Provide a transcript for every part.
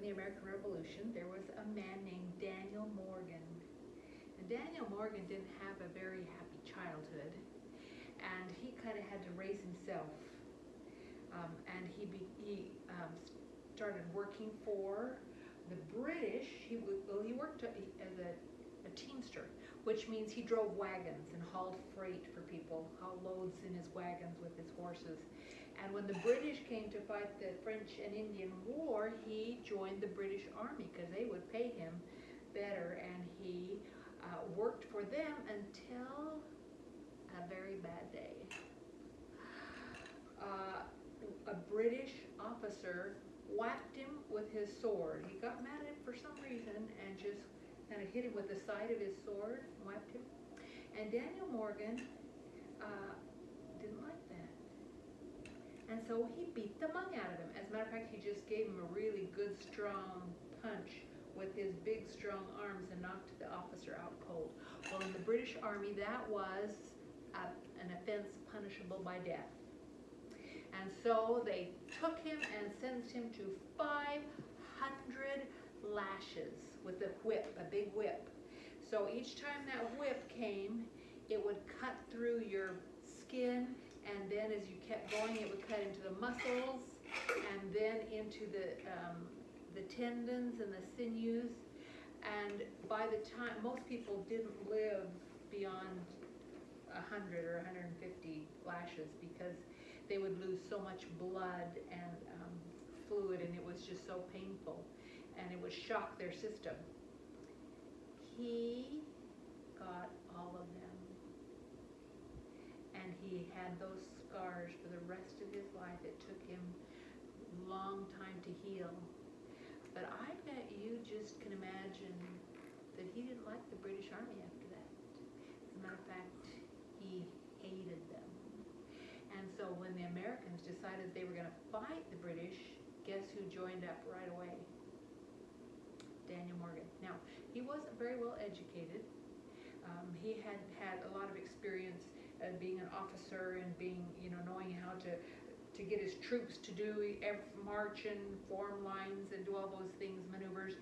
the American Revolution, there was a man named Daniel Morgan. And Daniel Morgan didn't have a very happy childhood, and he kind of had to raise himself. And he started working for the British. He worked as a teamster, which means he drove wagons and hauled freight for people, hauled loads in his wagons with his horses. And when the British came to fight the French and Indian War, he joined the British Army because they would pay him better, and he worked for them until a very bad day. A British officer whacked him with his sword. He got mad at him for some reason and just kind of hit him with the side of his sword, whacked him. And Daniel Morgan didn't like that. And so he beat the mung out of him. As a matter of fact, he just gave him a really good, strong punch with his big, strong arms and knocked the officer out cold. Well, in the British Army, that was an offense punishable by death. And so they took him and sentenced him to 500 lashes with a whip, a big whip. So each time that whip came, it would cut through your skin, and then as you kept going, it would cut into the muscles, and then into the tendons and the sinews. And by the time, most people didn't live beyond 100 or 150 lashes because they would lose so much blood and fluid, and it was just so painful, and it would shock their system. He got all of them, and he had those scars for the rest of his life. It took him a long time to heal. But I bet you just can imagine that he didn't like the British Army after that. As a matter of fact, he hated them. And so when the Americans decided they were going to fight the British, guess who joined up right away? Daniel Morgan. Now, he wasn't very well educated. He had had a lot of experience being an officer and being, knowing how to get his troops to do march and form lines and do all those things, maneuvers.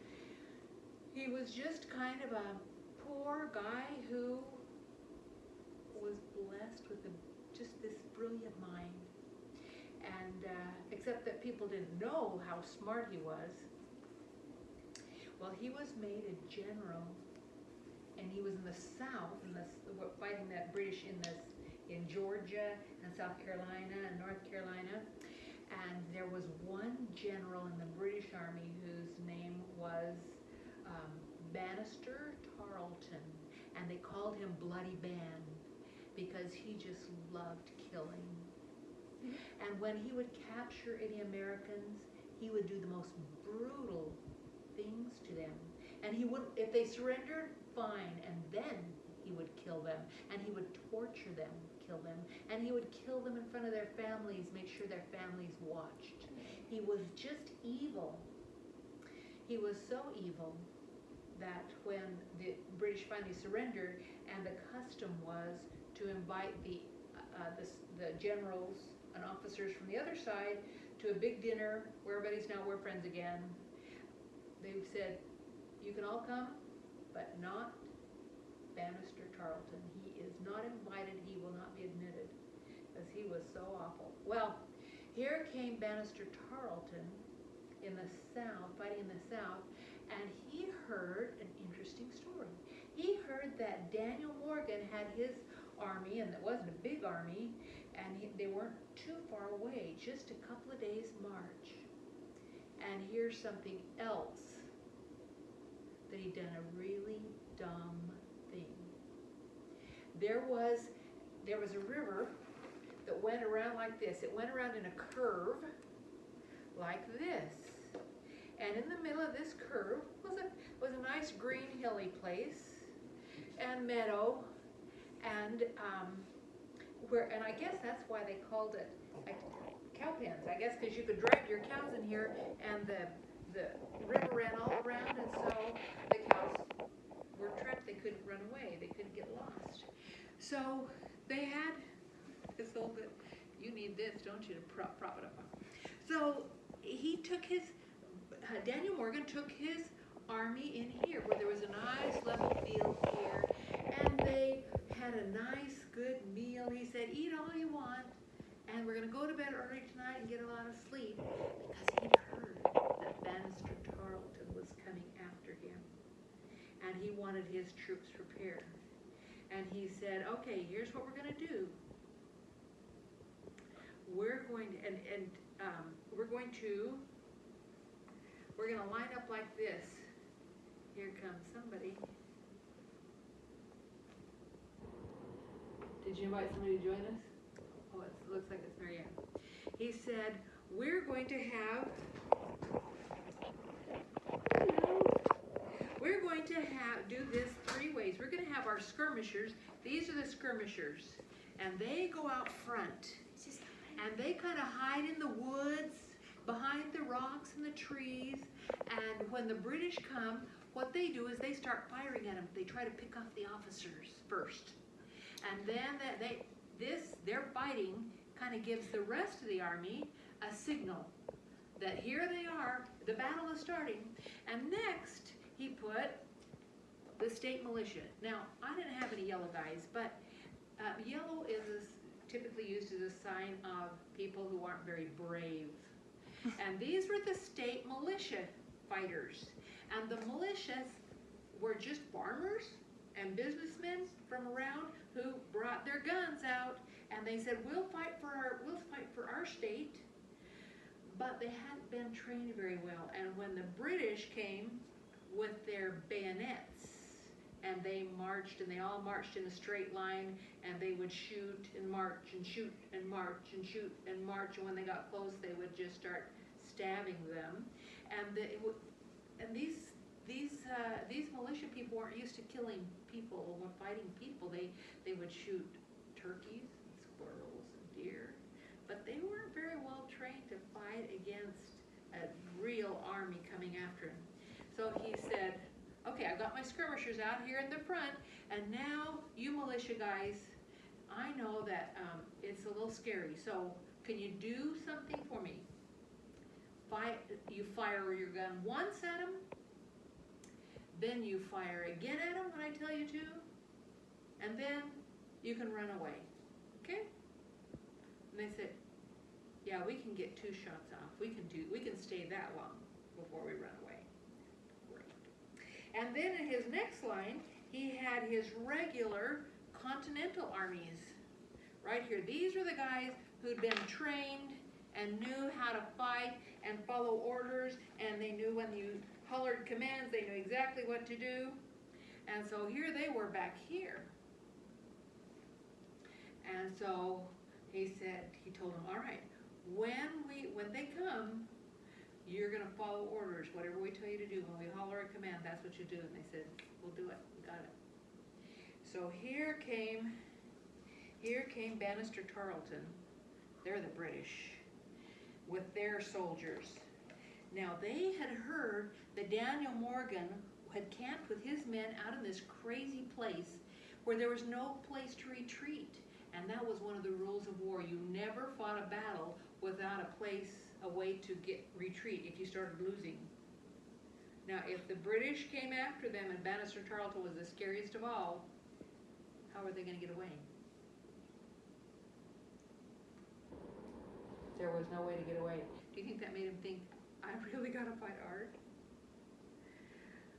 He was just kind of a poor guy who was blessed with just this brilliant mind. And except that people didn't know how smart he was. Well, he was made a general, and he was in the South, fighting that British in Georgia and South Carolina and North Carolina. And there was one general in the British Army whose name was Bannister Tarleton, and they called him Bloody Ben because he just loved killing. And when he would capture any Americans, he would do the most brutal things to them. And he would, if they surrendered, fine, and then he would kill them, and he would torture them, kill them, and he would kill them in front of their families, make sure their families watched. He was just evil. He was so evil that when the British finally surrendered, and the custom was to invite the generals and officers from the other side to a big dinner where we're friends again. They said, you can all come, but not Bannister Tarleton. He is not invited. He will not be admitted, because he was so awful. Well, here came Bannister Tarleton in the South, fighting in the South, and he heard an interesting story. He heard that Daniel Morgan had his army, and it wasn't a big army, and they weren't too far away, just a couple of days' march. And here's something else, that he'd done a really dumb thing. There was a river that went around like this. It went around in a curve like this. And in the middle of this curve was a nice green hilly place and meadow, and and I guess that's why they called it cow pens. I guess because you could drive your cows in here, and the river ran all around, and so the cows were trapped. They couldn't run away. They couldn't get lost. So they had this little bit. You need this, don't you, to prop it up on. So he took his Daniel Morgan took his army in here, where there was a nice level field here, and they had a nice good meal. He said, eat all you want, and we're going to go to bed early tonight and get a lot of sleep, because he'd heard that Bannister Tarleton was coming after him, and he wanted his troops prepared. And he said, okay, here's what we're going to do. We're going to, we're going to line up like this. Here comes somebody. Did you invite somebody to join us? Oh, it looks like it's Marianne. He said, we're going to have, we're going to do this 3 ways. We're going to have our skirmishers. These are the skirmishers. And they go out front. And they kind of hide in the woods, behind the rocks and the trees. And when the British come, what they do is they start firing at them. They try to pick off the officers first. And then their fighting kind of gives the rest of the army a signal that here they are, the battle is starting. And next, he put the state militia. Now, I didn't have any yellow guys, but yellow is typically used as a sign of people who aren't very brave. And these were the state militia fighters. And the militias were just farmers and businessmen from around who brought their guns out, and they said, we'll fight for our state. But they hadn't been trained very well. And when the British came with their bayonets, and they marched, and they all marched in a straight line, and they would shoot and march and shoot and march and shoot and march, and when they got close, they would just start stabbing them. And these militia people weren't used to killing people or fighting people. They would shoot turkeys and squirrels and deer, but they weren't very well trained to fight against a real army coming after him. So he said, okay, I've got my skirmishers out here in the front, and now you militia guys, I know that it's a little scary, so can you do something for me? You fire your gun once at them, then you fire again at them when I tell you to, and then you can run away, okay? And they said, yeah, we can get 2 shots off. We can stay that long before we run away. And then in his next line, he had his regular continental armies right here. These were the guys who'd been trained and knew how to fight and follow orders, and they knew when you hollered commands, they knew exactly what to do. And so here they were back here. And so he told them, all right, when they come, you're going to follow orders, whatever we tell you to do. When we holler a command, that's what you do. And they said, we'll do it. We got it. So here came Bannister Tarleton. They're the British with their soldiers. Now, they had heard that Daniel Morgan had camped with his men out in this crazy place where there was no place to retreat. And that was one of the rules of war. You never fought a battle without a way to retreat if you started losing. Now, if the British came after them and Bannister Tarleton was the scariest of all, how were they going to get away? There was no way to get away. Do you think that made him think, I really got to fight hard?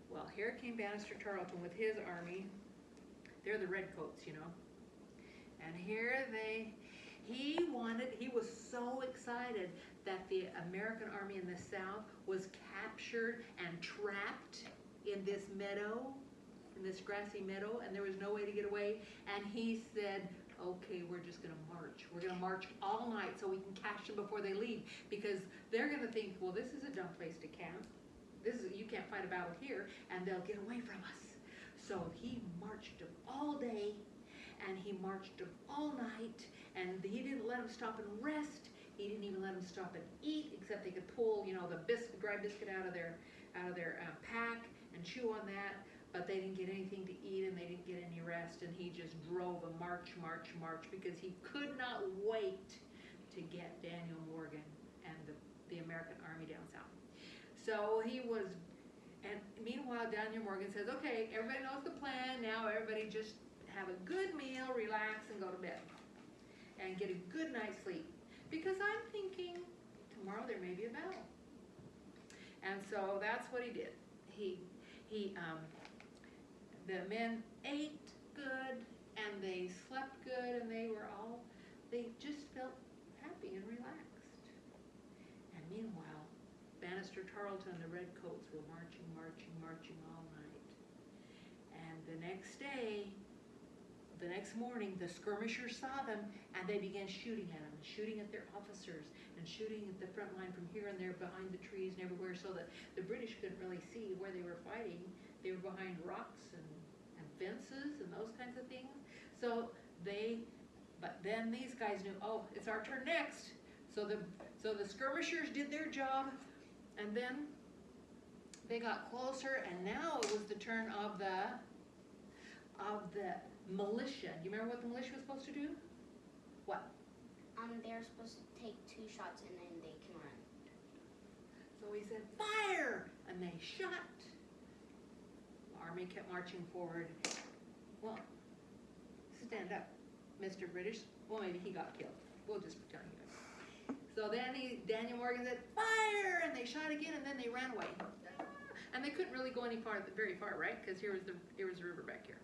Well, here came Bannister Tarleton with his army. They're the redcoats, you know. And here he was so excited that the American army in the South was captured and trapped in this meadow, in this grassy meadow, and there was no way to get away. And he said, okay, we're just going to march. We're going to march all night so we can catch them before they leave, because they're going to think, well, this is a dumb place to camp. You can't fight a battle here, and they'll get away from us. So he marched them all day, and he marched them all night, and he didn't let them stop and rest. He didn't even let them stop and eat, except they could pull, the dry biscuit out of their pack and chew on that. But they didn't get anything to eat, and they didn't get any rest. And he just drove a march, because he could not wait to get Daniel Morgan and the American army down south. So he was, and meanwhile Daniel Morgan says, okay, everybody knows the plan, now everybody just have a good meal, relax, and go to bed. And get a good night's sleep. Because I'm thinking, tomorrow there may be a battle. And so that's what he did. The men ate good, and they slept good, and they just felt happy and relaxed. And meanwhile, Bannister Tarleton and the Redcoats were marching all night. And the next morning, the skirmishers saw them, and they began shooting at them, shooting at their officers, and shooting at the front line from here and there, behind the trees and everywhere, so that the British couldn't really see where they were fighting. They were behind rocks and fences and those kinds of things. But then these guys knew, oh, it's our turn next. So the skirmishers did their job, and then they got closer, and now it was the turn of the militia. Do you remember what the militia was supposed to do? What? They're supposed to take 2 shots and then they can run. So he said, fire! And they shot. The army kept marching forward. Well, stand up, Mr. British. Well, maybe he got killed. We'll just pretend he got. So then Daniel Morgan said, fire! And they shot again, and then they ran away. And they couldn't really go very far, right? Because here was the river back here.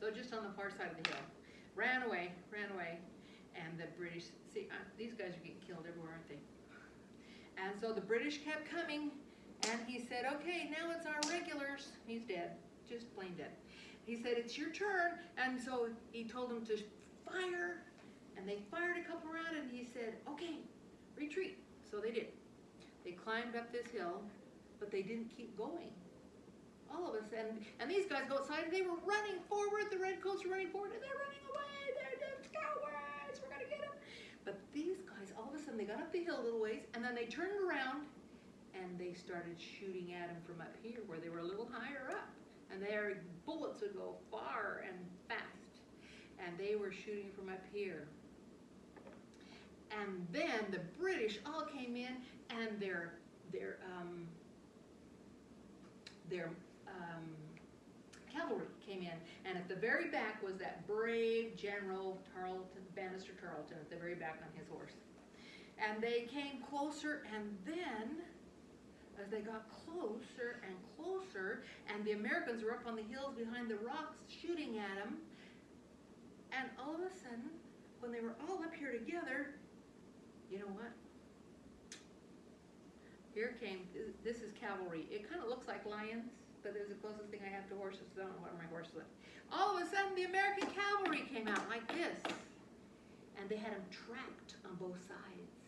So just on the far side of the hill. Ran away. And the British, see, these guys are getting killed everywhere, aren't they? And so the British kept coming, and he said, okay, now it's our regulars. He's dead, just plain dead. He said, it's your turn. And so he told them to fire, and they fired a couple rounds, and he said, okay, retreat. So they did. They climbed up this hill, but they didn't keep going. All of us, and these guys go outside, and they were running forward. The Redcoats were running forward, and they're running away. They're just cowards. We're going to get them. But these guys, all of a sudden, they got up the hill a little ways, and then they turned around, and they started shooting at them from up here, where they were a little higher up. And their bullets would go far and fast. And they were shooting from up here. And then the British all came in, and their cavalry came in, and at the very back was that brave General Tarleton, Bannister Tarleton, at the very back on his horse. And they came closer, and then, as they got closer and closer, and the Americans were up on the hills behind the rocks shooting at them, and all of a sudden, when they were all up here together, you know what? Here came, this is cavalry. It kind of looks like lions, but it was the closest thing I have to horses, so I don't know what my horse was. All of a sudden, the American cavalry came out like this. And they had them trapped on both sides.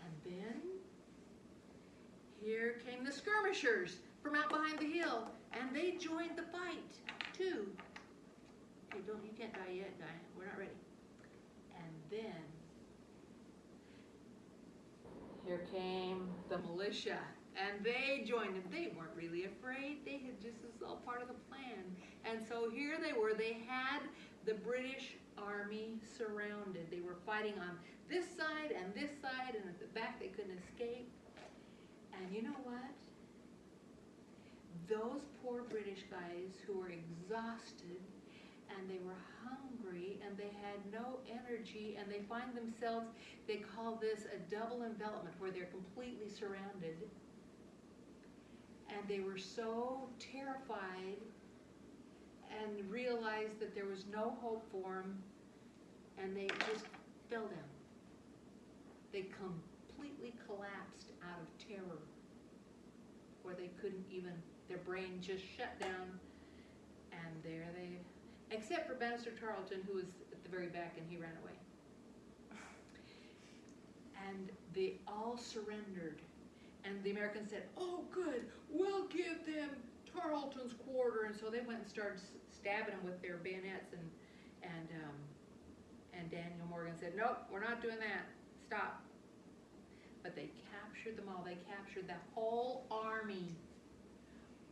And then, here came the skirmishers from out behind the hill, and they joined the fight, too. Hey, you can't die yet, guy. We're not ready. And then, here came the militia, and they joined them. They weren't really afraid. They had just, this was all part of the plan. And so here they were. They had the British army surrounded. They were fighting on this side, and at the back they couldn't escape. And you know what? Those poor British guys who were exhausted, and they were hungry, and they had no energy, and they find themselves, they call this a double envelopment, where they're completely surrounded. And they were so terrified and realized that there was no hope for them, and they just fell down. They completely collapsed out of terror, where they couldn't even, their brain just shut down, and there they, except for Bannister Tarleton, who was at the very back, and he ran away. And they all surrendered. And the Americans said, oh good, we'll give them Tarleton's quarter. And so they went and started stabbing them with their bayonets. And Daniel Morgan said, nope, we're not doing that. Stop. But they captured them all. They captured the whole army,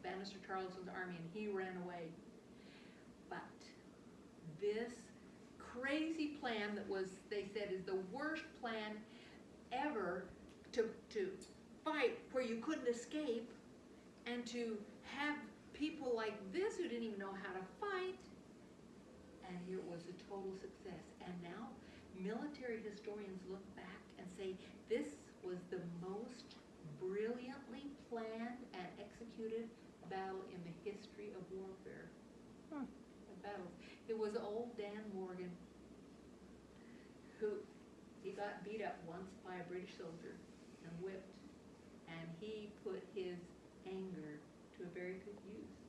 Bannister Tarleton's army, and he ran away. But this crazy plan that was, they said, is the worst plan ever to fight where you couldn't escape, and to have people like this who didn't even know how to fight, and it was a total success. And now military historians look back and say this was the most brilliantly planned and executed battle in the history of warfare. Battles. It was old Dan Morgan who he got beat up once by a British soldier and whipped, and he put his anger to a very good use.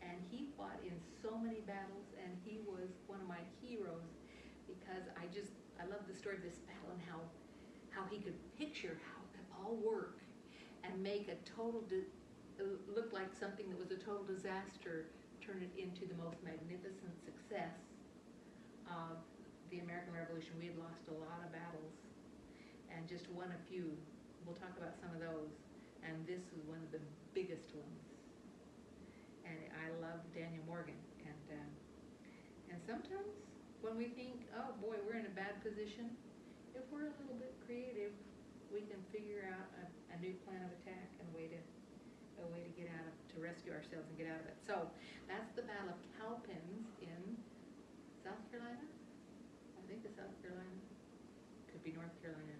And he fought in so many battles, and he was one of my heroes because I love the story of this battle and how he could picture how it could all work and make a look like something that was a total disaster, turn it into the most magnificent success of the American Revolution. We had lost a lot of battles and just won a few. We'll talk about some of those, and this was one of the biggest ones. And I love Daniel Morgan, and sometimes when we think, oh boy, we're in a bad position, if we're a little bit creative, we can figure out a new plan of attack and a way to get out of, to rescue ourselves and get out of it. So that's the Battle of Cowpens in South Carolina. I think it's South Carolina. Could be North Carolina.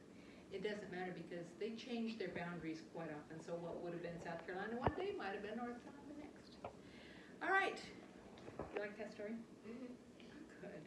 It doesn't matter because they change their boundaries quite often. So what would have been South Carolina one day might have been North Carolina next. All right. You like that story? Mm-hmm. Good.